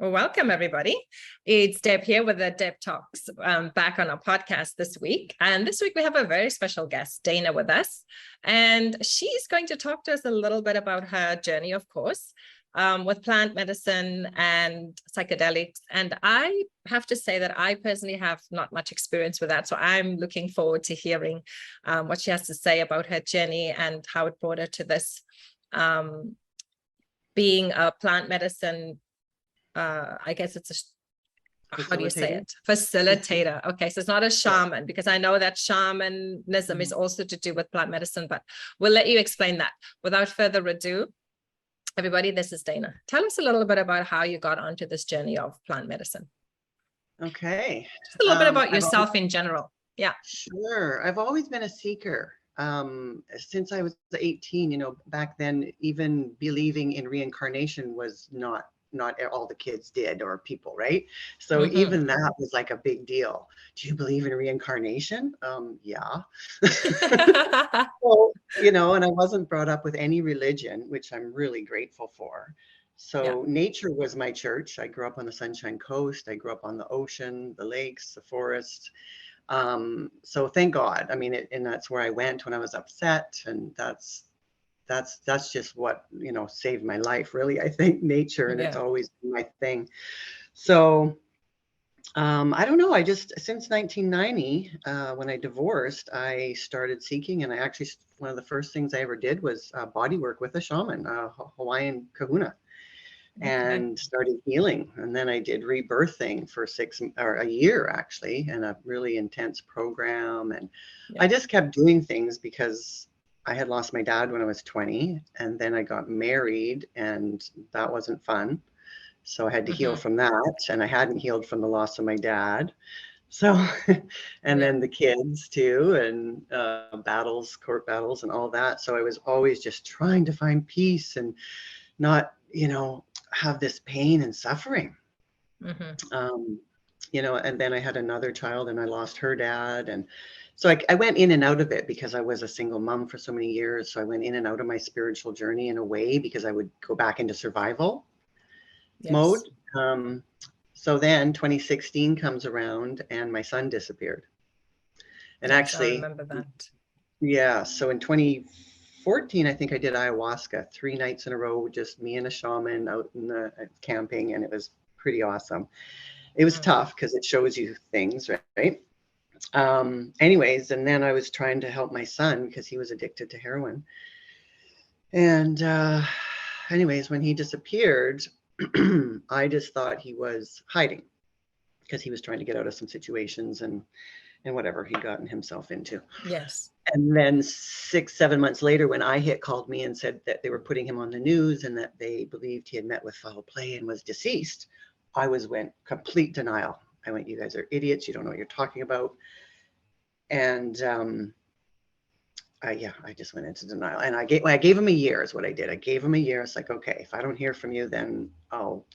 Well, welcome, everybody. It's Deb here with the Deb Talks, back on our podcast this week. And this week we have a very special guest, Dana, with us. And she's going to talk to us a little bit about her journey, of course, with plant medicine and psychedelics. And I have to say that I personally have not much experience with that. So I'm looking forward to hearing what she has to say about her journey and how it brought her to this, being a plant medicine, I guess it's how do you say it? Facilitator. Okay, so it's not a shaman, because I know that shamanism is also to do with plant medicine, but we'll let you explain that. Without further ado, everybody, this is Dana. Tell us a little bit about how you got onto this journey of plant medicine. Okay. Just a little bit about yourself in general. Yeah. Sure. I've always been a seeker. Since I was 18, back then, even believing in reincarnation was not all the kids did, or people, right? So even that was like a big deal. Do you believe in reincarnation? Yeah. Well, and I wasn't brought up with any religion, which I'm really grateful for. So nature was my church. I grew up on the Sunshine Coast. I grew up on the ocean, the lakes, the forest. So thank God. I mean, and that's where I went when I was upset, and that's just what, saved my life, really. I think nature, and it's always been my thing. So I don't know. I just, since 1990, when I divorced, I started seeking, and I actually, one of the first things I ever did was body work with a shaman, Hawaiian kahuna, and started healing. And then I did rebirthing for a year, actually, and a really intense program. And I just kept doing things because I had lost my dad when I was 20, and then I got married, and that wasn't fun. So I had to heal from that, and I hadn't healed from the loss of my dad. So, and then the kids too, and court battles and all that. So I was always just trying to find peace and not, have this pain and suffering. And then I had another child, and I lost her dad. And so I went in and out of it because I was a single mom for so many years. So I went in and out of my spiritual journey in a way, because I would go back into survival mode. So then 2016 comes around, and my son disappeared. And actually, I remember that. Yeah. So in 2014, I think I did ayahuasca 3 nights in a row, just me and a shaman out in the camping, and it was pretty awesome. It was tough because it shows you things, right? Anyways, and then I was trying to help my son because he was addicted to heroin. And anyways, when he disappeared, I just thought he was hiding because he was trying to get out of some situations and whatever he'd gotten himself into. Yes. And then 6-7 months later, when IHIT called me and said that they were putting him on the news and that they believed he had met with foul play and was deceased, I went complete denial. I went, you guys are idiots. You don't know what you're talking about. And I just went into denial. And I gave him a year is what I did. I gave him a year. It's like, okay, if I don't hear from you, then I'll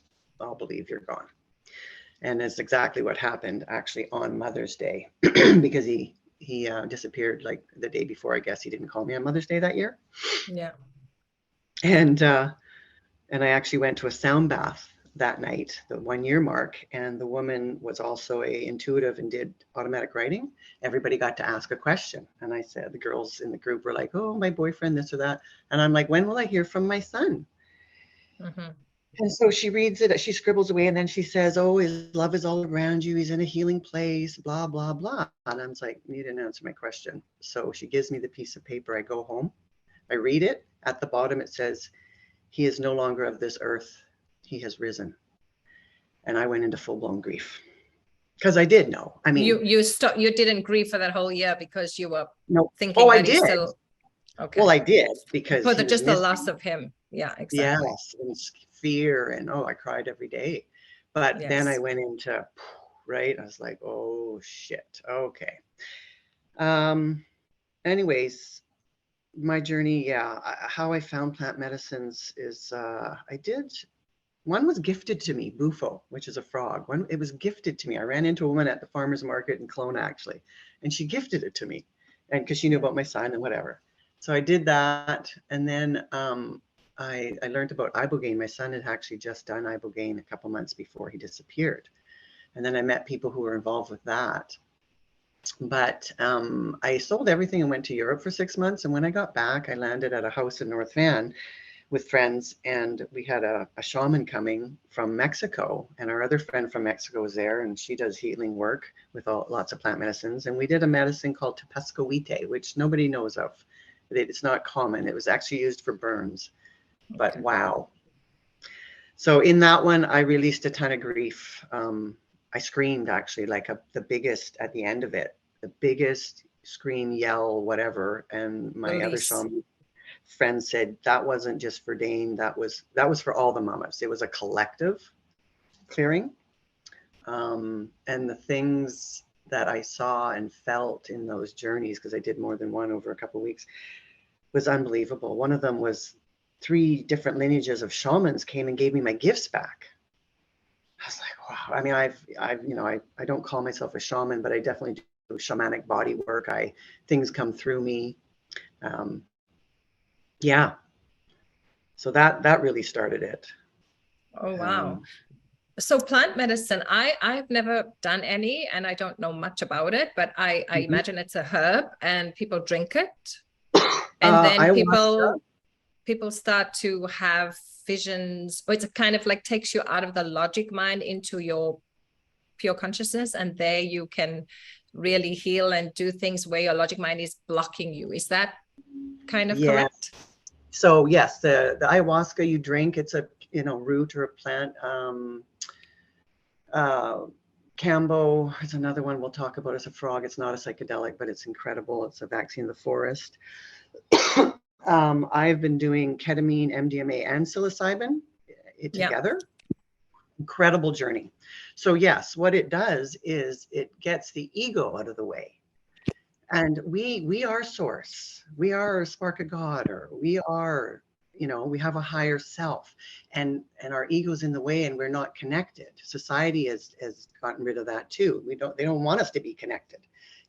believe you're gone. And that's exactly what happened, actually, on Mother's Day, because he disappeared like the day before. I guess he didn't call me on Mother's Day that year. Yeah. And I actually went to a sound bath that night, the 1-year mark, and the woman was also a intuitive and did automatic writing. Everybody got to ask a question, and I said, the girls in the group were like, oh, my boyfriend, this or that, and I'm like, when will I hear from my son? And so she reads it, she scribbles away, and then she says, oh, his love is all around you, he's in a healing place, blah blah blah. And I'm like, you didn't answer my question. So she gives me the piece of paper. I go home, I read it. At the bottom it says, he is no longer of this earth, he has risen. And I went into full-blown grief because I did know. I mean, you didn't grieve for that whole year because you were thinking that I did. Still, okay. Well, I did, because for just the loss of him. Yeah, exactly. Yes, and fear, and I cried every day. But then I went into, right, I was like, oh shit, okay. Anyways, my journey, how I found plant medicines is one was gifted to me, bufo, which is a frog. It was gifted to me. I ran into a woman at the farmer's market in Kelowna, actually, and she gifted it to me, and because she knew about my son and whatever. So I did that, and then I learned about ibogaine. My son had actually just done ibogaine a couple months before he disappeared. And then I met people who were involved with that. But I sold everything and went to Europe for 6 months. And when I got back, I landed at a house in North Van with friends, and we had a shaman coming from Mexico, and our other friend from Mexico was there, and she does healing work with lots of plant medicines. And we did a medicine called Tepescoite, which nobody knows of. It's not common. It was actually used for burns, but Okay. wow. So in that one, I released a ton of grief. I screamed actually like the biggest at the end of it, the biggest scream, yell, whatever. And my other Release. shaman friend said that wasn't just for Dane, that was for all the mamas. It was a collective clearing. And the things that I saw and felt in those journeys, because I did more than one over a couple of weeks, was unbelievable. One of them was 3 different lineages of shamans came and gave me my gifts back. I was like, wow. I mean, I don't call myself a shaman, but I definitely do shamanic body work. Things come through me. Yeah. So that really started it. Oh, wow. So plant medicine, I've never done any, and I don't know much about it, but I imagine it's a herb and people drink it. And then people start to have visions, or it's kind of like takes you out of the logic mind into your pure consciousness, and there you can really heal and do things where your logic mind is blocking you. Is that kind of correct? So yes, the ayahuasca you drink, it's a root or a plant. Kambo is another one we'll talk about. It's a frog. It's not a psychedelic, but it's incredible. It's a vaccine of the forest. I've been doing ketamine, MDMA, and psilocybin together. Incredible journey. So yes, what it does is it gets the ego out of the way. And we are source. We are a spark of God, or we are, we have a higher self, and our ego's in the way, and we're not connected. Society has gotten rid of that too. They don't want us to be connected,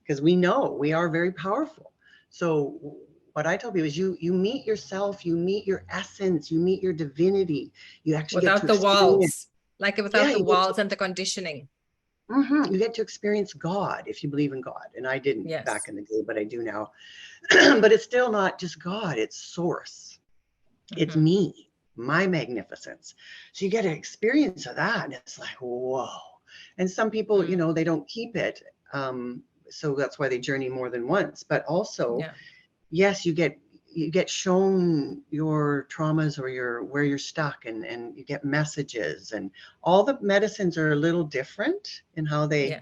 because we know we are very powerful. So what I tell people is you meet yourself, you meet your essence, you meet your divinity. You actually without get to the walls, without the walls and the conditioning. You get to experience God if you believe in God. And I didn't back in the day, but I do now. But it's still not just God, it's source. It's me, my magnificence. So you get an experience of that, and it's like, whoa. And some people, they don't keep it. So that's why they journey more than once. But also, yes, you get shown your traumas or where you're stuck, and you get messages, and all the medicines are a little different in how they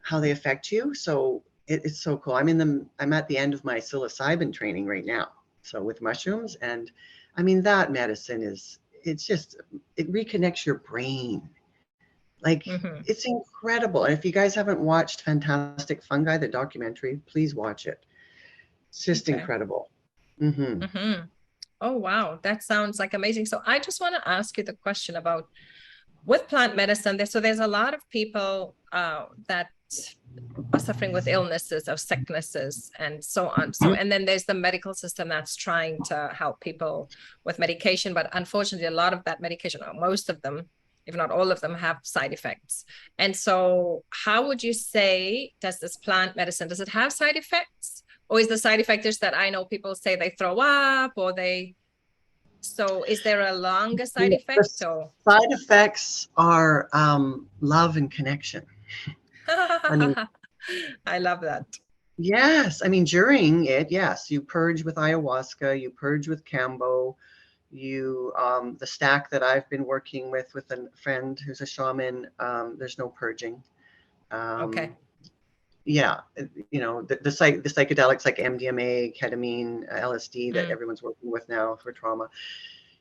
affect you. So it's so cool. I'm at the end of my psilocybin training right now. So with mushrooms, and I mean, that medicine it reconnects your brain. It's incredible. And if you guys haven't watched Fantastic Fungi, the documentary, please watch it. It's just incredible. Oh, wow. That sounds like amazing. So I just want to ask you the question about with plant medicine. There's a lot of people that are suffering with illnesses or sicknesses and so on. So, and then there's the medical system that's trying to help people with medication. But unfortunately, a lot of that medication, or most of them, if not all of them, have side effects. And so how would you say, does this plant medicine, does it have side effects? Or is the side effect just that I know people say they throw up, or so is there a longer side effect? Side effects are love and connection. I love that. Yes. I mean, during it, yes, you purge with ayahuasca, you purge with Kambo, the stack that I've been working with a friend who's a shaman, there's no purging. Yeah, the psychedelics like MDMA, ketamine, LSD that everyone's working with now for trauma.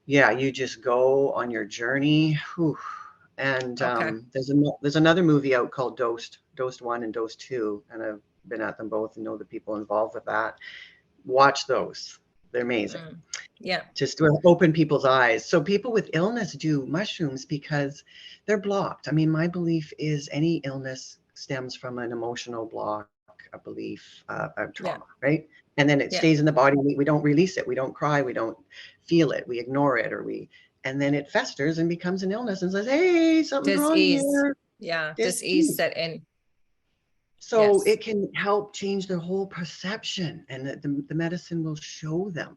Yeah, you just go on your journey. Whew. And there's another movie out called Dosed 1 and Dosed 2, and I've been at them both and know the people involved with that. Watch those. They're amazing. Just to open people's eyes. So people with illness do mushrooms because they're blocked. I mean, my belief is any illness stems from an emotional block, a belief, a trauma, right? And then it stays in the body. We don't release it. We don't cry. We don't feel it. We ignore it, and then it festers and becomes an illness and says, hey, something's wrong here. Yeah, dis-ease set in. So it can help change their whole perception, and the medicine will show them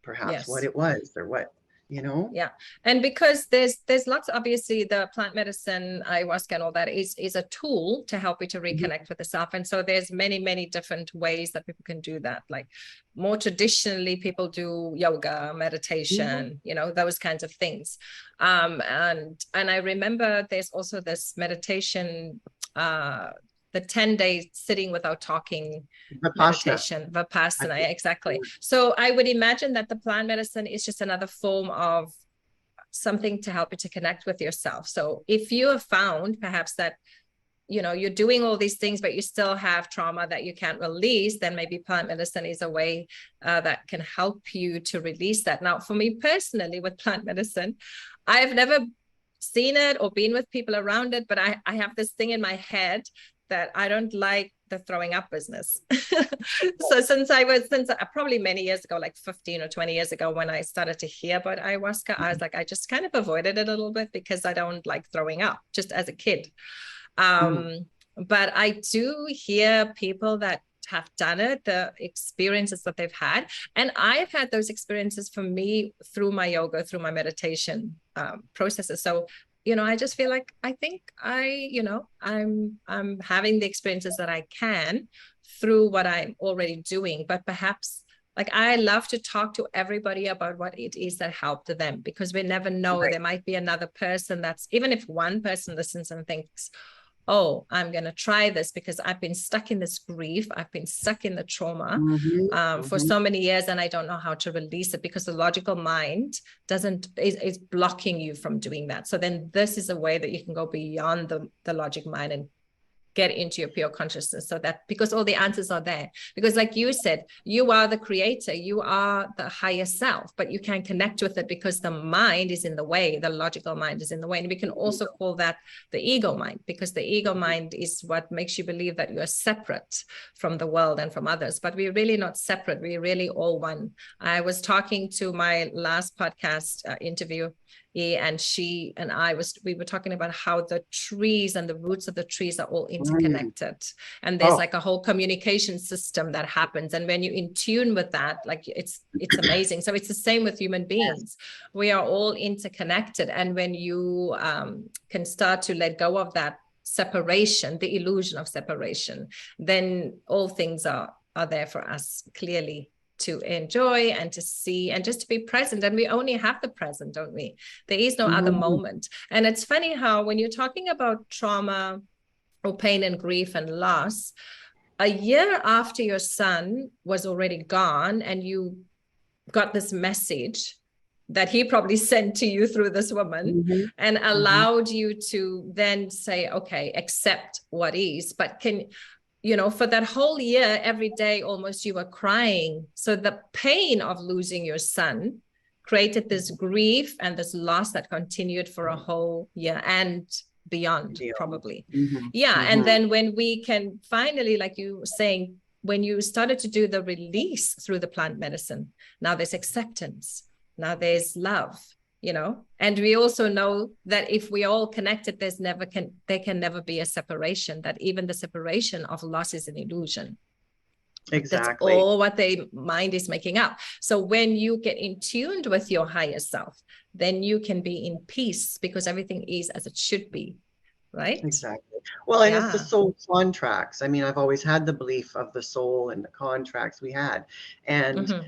perhaps what it was or what, Yeah. And because there's lots, obviously the plant medicine, ayahuasca and all that is a tool to help you to reconnect with the self. And so there's many, many different ways that people can do that. Like more traditionally, people do yoga, meditation, those kinds of things. And I remember there's also this meditation, the 10-day sitting without talking meditation, Vipassana, exactly. So I would imagine that the plant medicine is just another form of something to help you to connect with yourself. So if you have found perhaps that, you're doing all these things, but you still have trauma that you can't release, then maybe plant medicine is a way that can help you to release that. Now, for me personally, with plant medicine, I've never seen it or been with people around it, but I have this thing in my head that I don't like the throwing up business. So since probably many years ago, like 15 or 20 years ago, when I started to hear about ayahuasca, I was like, I just kind of avoided it a little bit because I don't like throwing up, just as a kid. But I do hear people that have done it, the experiences that they've had. And I've had those experiences for me through my yoga, through my meditation processes. So I just feel like I think I'm having the experiences that I can through what I'm already doing. But perhaps, like, I love to talk to everybody about what it is that helped them, because we never know. There might be another person even if one person listens and thinks, oh, I'm going to try this because I've been stuck in this grief. I've been stuck in the trauma for so many years, and I don't know how to release it because the logical mind is blocking you from doing that. So then this is a way that you can go beyond the logic mind and get into your pure consciousness, so that, because all the answers are there, because like you said, you are the creator, you are the higher self, but you can't connect with it because the mind is in the way, the logical mind is in the way. And we can also call that the ego mind, because the ego mind is what makes you believe that you are separate from the world and from others, but we're really not separate. We're really all one. I was talking to my last podcast interview, and she and we were talking about how the trees and the roots of the trees are all interconnected, and there's like a whole communication system that happens, and when you're in tune with that, like it's amazing. So it's the same with human beings. We are all interconnected, and when you can start to let go of that separation, the illusion of separation, then all things are there for us clearly to enjoy and to see and just to be present. And we only have the present, don't we? There is no other moment. And it's funny how when you're talking about trauma or pain and grief and loss, a year after your son was already gone and you got this message that he probably sent to you through this woman and allowed you to then say, okay, accept what is, but for that whole year, every day almost you were crying. So the pain of losing your son created this grief and this loss that continued for a whole year and beyond, probably. And then when we can finally, like you were saying, when you started to do the release through the plant medicine, now there's acceptance, now there's love, and we also know that if we all connected, there can never be a separation, that even the separation of loss is an illusion. Exactly. That's all what the mind is making up. So when you get in tuned with your higher self, then you can be in peace because everything is as it should be, right? Exactly. Well, and it's the soul contracts. I mean, I've always had the belief of the soul and the contracts we had, and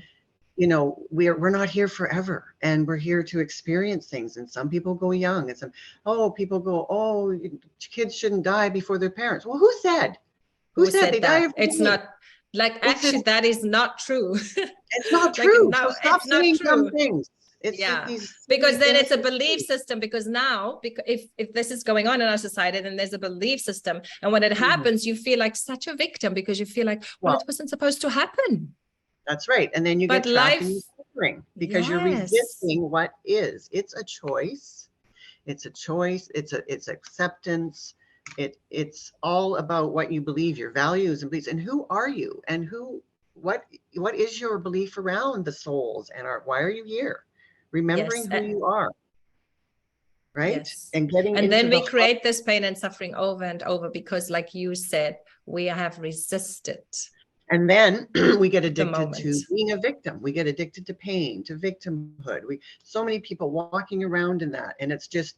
we're not here forever, and we're here to experience things. And some people go young, and people go, kids shouldn't die before their parents. Well, who said they die? It's not like, actually, that is not true. It's not true. So stop saying some things. Because then it's a belief system, because now, if this is going on in our society, then there's a belief system. And when it happens, you feel like such a victim because you feel like, well, it wasn't supposed to happen. That's right. And then you get trapped in suffering because you're resisting what is. It's a choice. It's a choice. It's acceptance. It's all about what you believe, your values and beliefs, and who are you, and what is your belief around the souls and why are you here? Remembering who you are. Right? Yes. And getting and into then we create this pain and suffering over and over because, like you said, we have resisted. And then we get addicted to being a victim. We get addicted to pain, to victimhood. So many people walking around in that, and it's just,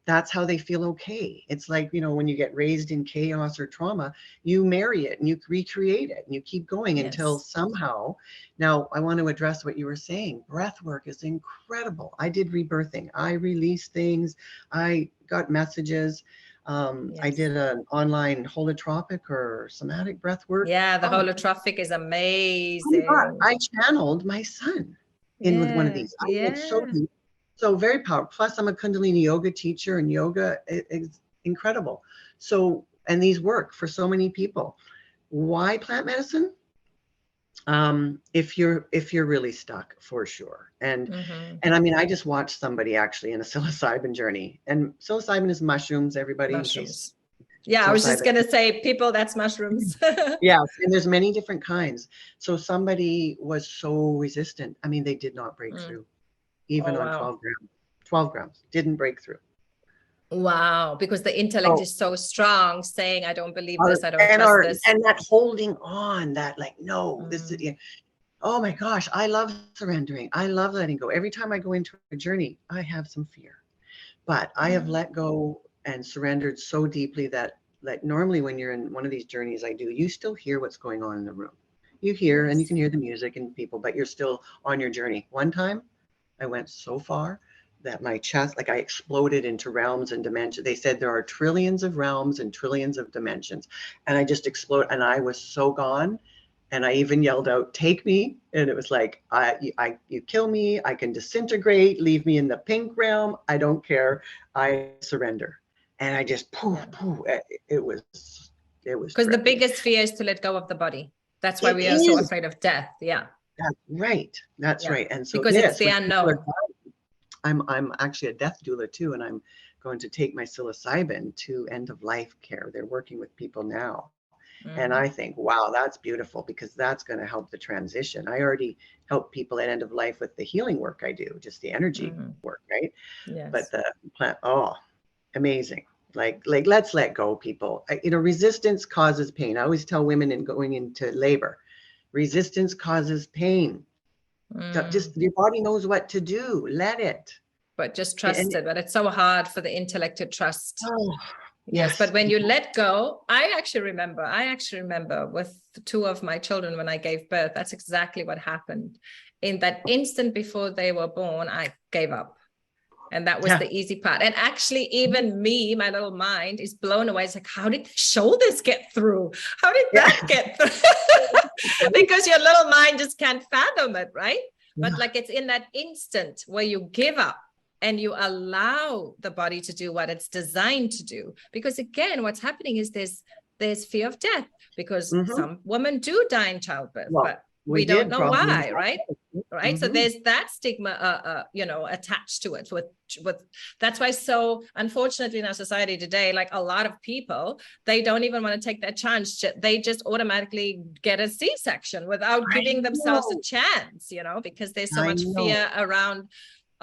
that's how they feel okay. It's like, you know, when you get raised in chaos or trauma, you marry it and you recreate it and you keep going until somehow. Now, I want to address what you were saying. Breath work is incredible. I did rebirthing. I released things. I got messages. I did an online holotropic or somatic breath work. Yeah, the holotropic is amazing. Oh my God. I channeled my son in with one of these. I went so deep. So very powerful. Plus, I'm a Kundalini yoga teacher, and yoga is incredible. So, and these work for so many people. Why plant medicine? If you're really stuck, for sure. And I mean, I just watched somebody actually in a psilocybin journey, and psilocybin is mushrooms. Everybody, mushrooms. Yeah, I was just gonna say, people, that's mushrooms. Yes, and there's many different kinds. So somebody was so resistant. I mean, they did not break through. Even on 12 grams, didn't break through. Wow, because the intellect is so strong, saying, I don't believe this, I don't trust this. And that holding on, that like, no, this is, oh my gosh, I love surrendering. I love letting go. Every time I go into a journey, I have some fear. But I have let go and surrendered so deeply that like normally when you're in one of these journeys I do, you still hear what's going on in the room. You hear and you can hear the music and people, but you're still on your journey. One time, I went so far that my chest, like I exploded into realms and dimensions. They said there are trillions of realms and trillions of dimensions. And I just exploded and I was so gone. And I even yelled out, take me. And it was like, you kill me, I can disintegrate, leave me in the pink realm. I don't care. I surrender. And I just, it was because the biggest fear is to let go of the body. That's why we are so afraid of death. Yeah. That's right. That's right. And so because it's the unknown. I'm actually a death doula too, and I'm going to take my psilocybin to end of life care. They're working with people now. And I think, wow, that's beautiful because that's going to help the transition. I already help people at end of life with the healing work I do, just the energy work, right? Yes. But the plant, amazing. Like let's let go, people. Resistance causes pain. I always tell women in going into labor, resistance causes pain. Just your body knows what to do. Let it. But just trust it. But it's so hard for the intellect to trust. Yes. But when you let go, I actually remember with 2 of my children when I gave birth, that's exactly what happened. In that instant before they were born, I gave up. And that was the easy part. And actually, even me, my little mind is blown away. It's like, how did the shoulders get through? How did that get through? Because your little mind just can't fathom it, right? But like it's in that instant where you give up and you allow the body to do what it's designed to do. Because again, what's happening is there's fear of death because some women do die in childbirth, but we don't know why, right? Right. So there's that stigma, attached to it with that's why. So unfortunately in our society today, like a lot of people, they don't even want to take that chance. They just automatically get a C-section without giving themselves a chance, because there's so much fear around,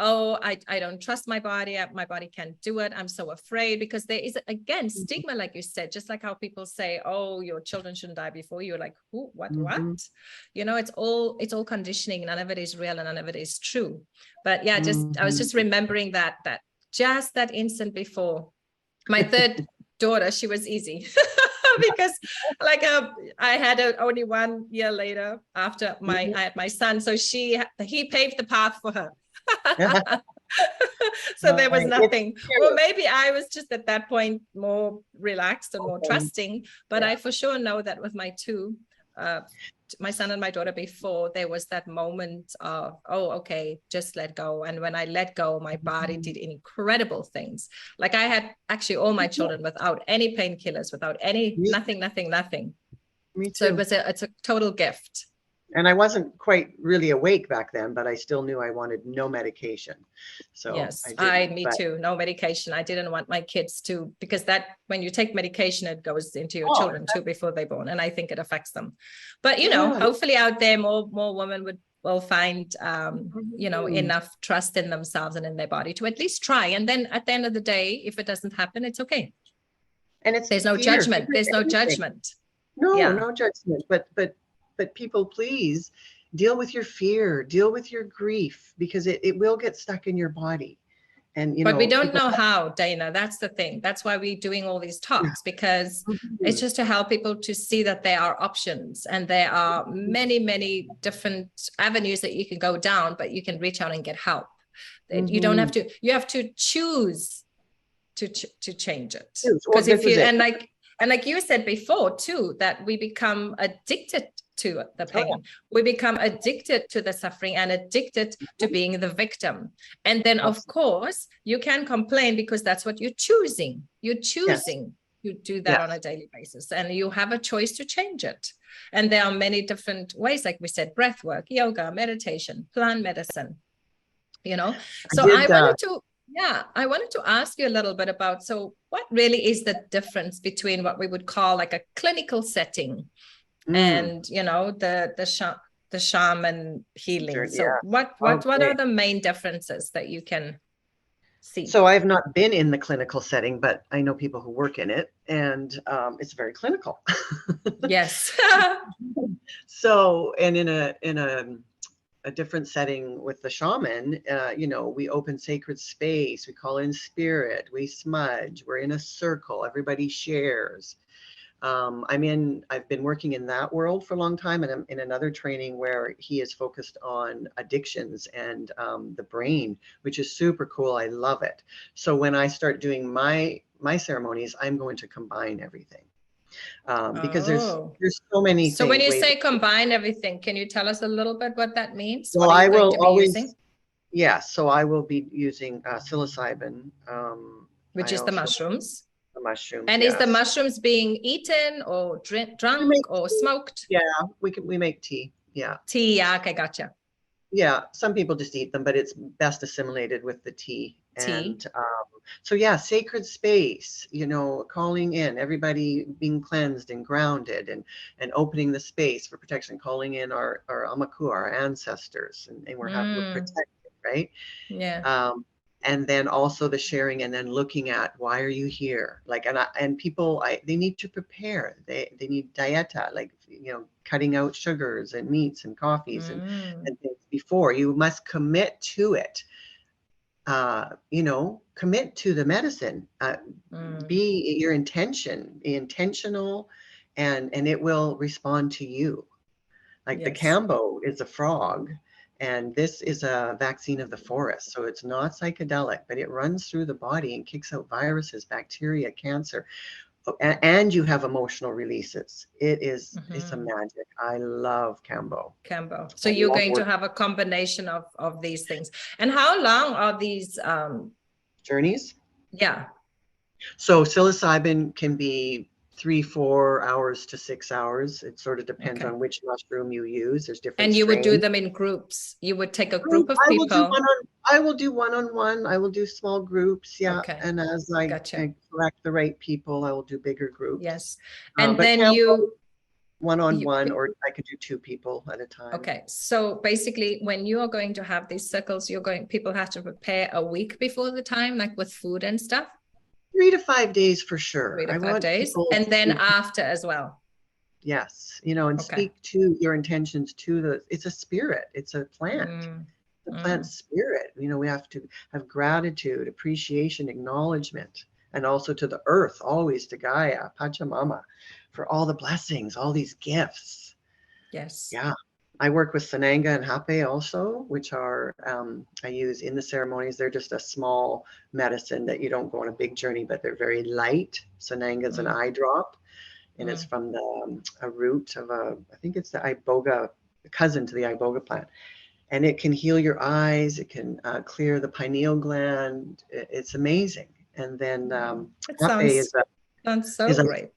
I don't trust my body. My body can't do it. I'm so afraid because there is, again, stigma, like you said, just like how people say, oh, your children shouldn't die before you. Like, who, what? It's all conditioning. None of it is real and none of it is true. But yeah, I was just remembering that just that instant before my third daughter, she was easy because like I had only 1 year later after I had my son. So he paved the path for her. So there was nothing. Well, maybe I was just at that point more relaxed and more trusting, but I for sure know that with my 2, my son and my daughter before, there was that moment of, okay, just let go. And when I let go, my body did incredible things. Like I had actually all my children without any painkillers, without any, nothing. So it's a total gift. And I wasn't quite really awake back then, but I still knew I wanted no medication. So Yes, I did. me too. No medication. I didn't want my kids to, because that when you take medication, it goes into your children too before they're born, and I think it affects them. But hopefully out there, more women will find enough trust in themselves and in their body to at least try. And then at the end of the day, if it doesn't happen, it's okay. And there's no judgment. There's no judgment. No judgment. But people, please deal with your fear, deal with your grief, because it will get stuck in your body. And but we don't know how, Dana. That's the thing. That's why we're doing all these talks, because it's just to help people to see that there are options, and there are many, many different avenues that you can go down, but you can reach out and get help. You don't have to, you have to choose to change it. Because like you said before too, that we become addicted to the pain. We become addicted to the suffering and addicted to being the victim. And then of course you can complain, because that's what you're choosing. You're choosing to do that on a daily basis, and you have a choice to change it. And there are many different ways, like we said, breath work, yoga, meditation, plant medicine, So I wanted to ask you a little bit about, so what really is the difference between what we would call like a clinical setting and, the shaman healing? So what are the main differences that you can see? So I've not been in the clinical setting, but I know people who work in it, and it's very clinical. Yes. So, and in a different setting with the shaman, we open sacred space, we call in spirit, we smudge, we're in a circle, everybody shares. I've been working in that world for a long time, and I'm in another training where he is focused on addictions and the brain, which is super cool. I love it. So when I start doing my ceremonies, I'm going to combine everything. Because there's so many things. So when you say combine everything, can you tell us a little bit what that means? Well, I will always, so I will be using psilocybin, which is the mushrooms. The mushrooms. And is the mushrooms being eaten or drunk or smoked? Yeah, we make tea. Yeah. Tea. Yeah. Okay. Gotcha. Yeah. Some people just eat them, but it's best assimilated with the tea. And sacred space, calling in everybody, being cleansed and grounded, and opening the space for protection, calling in our amaku, our ancestors, and we're protected, right? Yeah. And then also the sharing, and then looking at, why are you here? Like, and people, they need to prepare. They need dieta, like, cutting out sugars and meats and coffees and things before. You must commit to it. Commit to the medicine. Be your intention, be intentional, and it will respond to you. Like the Kambo is a frog. And this is a vaccine of the forest. So it's not psychedelic, but it runs through the body and kicks out viruses, bacteria, cancer. And you have emotional releases. It's a magic. I love Kambo. So you're going to have a combination of these things. And how long are these journeys? Yeah. So psilocybin can be 3-4 hours to 6 hours. It sort of depends on which mushroom you use. There's different And you strains. would do them in groups. You would take a group of people. I will do one-on-one. I will do small groups. Yeah. Okay. And as I select the right people, I will do bigger groups. Yes. And then you one-on-one, or I could do 2 people at a time. Okay. So basically, when you are going to have these circles, people have to prepare a week before the time, like with food and stuff. 3 to 5 days for sure. 3 to 5 days. And then after as well. Yes. And speak to your intentions to it's a spirit. It's a plant. The plant spirit. We have to have gratitude, appreciation, acknowledgement, and also to the earth, always to Gaia, Pachamama, for all the blessings, all these gifts. Yes. Yeah. I work with Sananga and Hape also, which are, I use in the ceremonies. They're just a small medicine that you don't go on a big journey, but they're very light. Sananga is an eye drop, and it's from a root of I think it's the iboga, cousin to the iboga plant. And it can heal your eyes. It can clear the pineal gland. It's amazing. And then Hape sounds so great.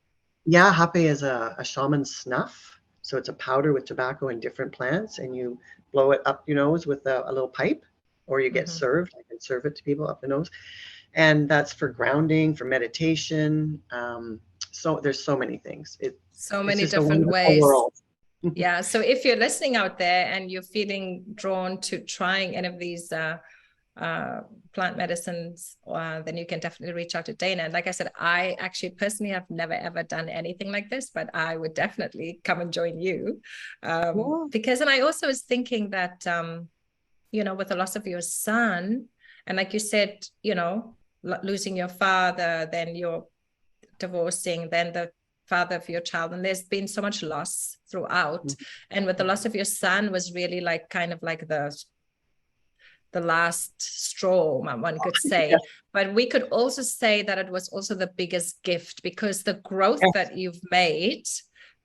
Hape is a shaman snuff. So it's a powder with tobacco and different plants, and you blow it up your nose with a little pipe, or you get served. I can serve it to people up the nose. And that's for grounding, for meditation. So there's so many things. So it's many just different a ways. World. Yeah. So if you're listening out there and you're feeling drawn to trying any of these plant medicines, then you can definitely reach out to Dana. And like I said, I actually personally have never ever done anything like this, but I would definitely come and join you, because, and I also was thinking that you know, with the loss of your son, and like you said, you know, losing your father, then you're divorcing, then the father of your child, and there's been so much loss throughout. And with the loss of your son was really like kind of like the last straw, one could say. But we could also say that it was also the biggest gift, because the growth that you've made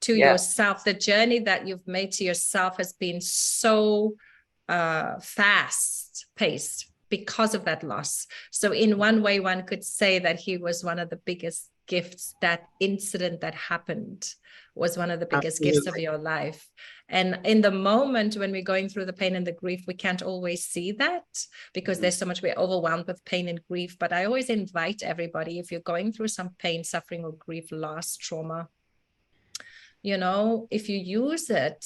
to yourself, the journey that you've made to yourself has been so fast paced because of that loss. So in one way, one could say that he was one of the biggest gifts. That incident that happened was one of the biggest gifts of your life. And in the moment when we're going through the pain and the grief, we can't always see that, because there's so much, we're overwhelmed with pain and grief. But I always invite everybody, if you're going through some pain, suffering, or grief, loss, trauma, you know, if you use that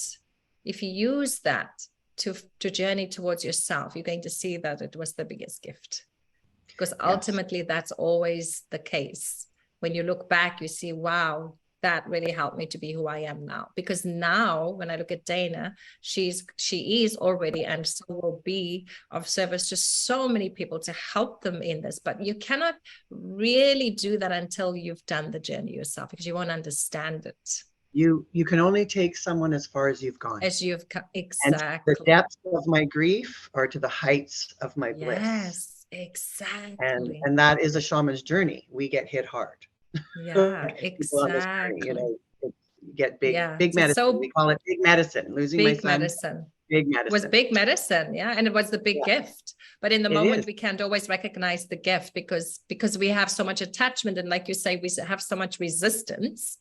to journey towards yourself, you're going to see that it was the biggest gift. Because ultimately that's always the case. When you look back, you see, wow, that really helped me to be who I am now. Because now when I look at Dana, she is already, and so will be, of service to so many people to help them in this. But you cannot really do that until you've done the journey yourself, because you won't understand it. You can only take someone as far as you've gone. Exactly. And the depths of my grief are to the heights of my bliss. Yes, exactly. And that is a shaman's journey. We get hit hard. Yeah, exactly. You know, you get big medicine. So we call it big medicine. Losing my son. Big medicine. Was big medicine, yeah, and it was the big gift. But in the moment, we can't always recognize the gift because we have so much attachment, and like you say, we have so much resistance.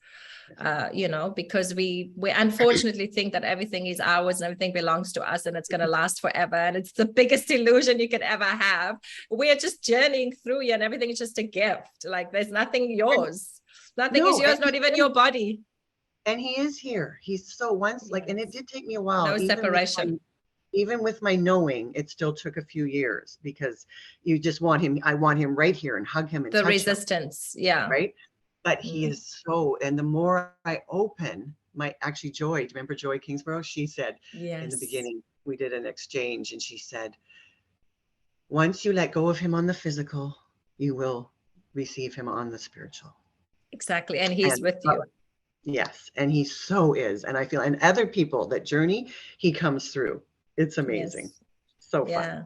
You know, because we unfortunately think that everything is ours and everything belongs to us and it's going to last forever. And it's the biggest illusion you could ever have. We are just journeying through you, and everything is just a gift. Like there's nothing yours. Nothing is yours, not even your body. And he is here. He's so once like, and it did take me a while. No separation. Even with my knowing, it still took a few years, because you just want him. I want him right here and hug him and touch him. The resistance. Yeah. Right. But he is so, and the more I open, actually Joy, do you remember Joy Kingsborough? She said in the beginning, we did an exchange, and she said, once you let go of him on the physical, you will receive him on the spiritual. Exactly. And he's with you. Yes. And he so is. And I feel, and other people that journey, he comes through. It's amazing. So fun.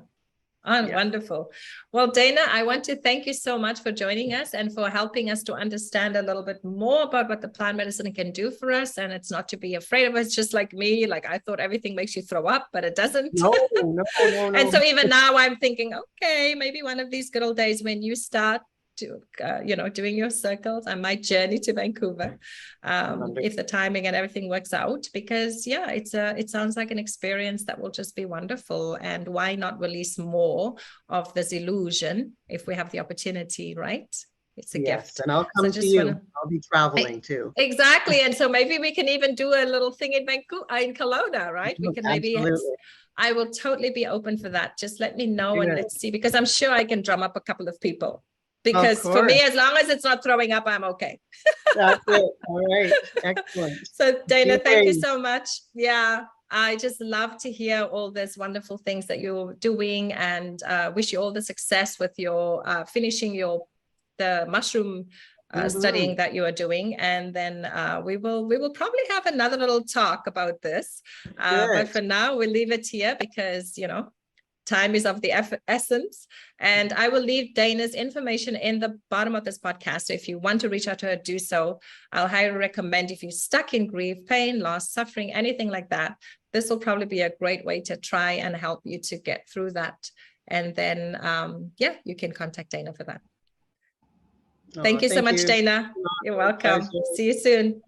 Wonderful. Well, Dana, I want to thank you so much for joining us and for helping us to understand a little bit more about what the plant medicine can do for us. And it's not to be afraid of it. It's just like me, like I thought everything makes you throw up, but it doesn't. No. And so even now I'm thinking, okay, maybe one of these good old days when you start to, you know, doing your circles, I might journey to Vancouver if the timing and everything works out, because it sounds like an experience that will just be wonderful. And why not release more of this illusion if we have the opportunity, right? It's a gift. And I'll come to you. I'll be traveling too. Exactly. And so maybe we can even do a little thing in Vancouver, in Kelowna, right? We can maybe. I will totally be open for that. Just let me know and let's see, because I'm sure I can drum up a couple of people. Because for me, as long as it's not throwing up, I'm okay. That's it. All right. Excellent. So Dana, thank you so much. Yeah. I just love to hear all these wonderful things that you're doing, and wish you all the success with your finishing the mushroom studying that you are doing. And then we will probably have another little talk about this. But for now, we'll leave it here because, you know, time is of the essence. And I will leave Dana's information in the bottom of this podcast. So if you want to reach out to her, do so. I'll highly recommend, if you're stuck in grief, pain, loss, suffering, anything like that, this will probably be a great way to try and help you to get through that. And then, you can contact Dana for that. Thank you so much, Dana. You're welcome. See you soon.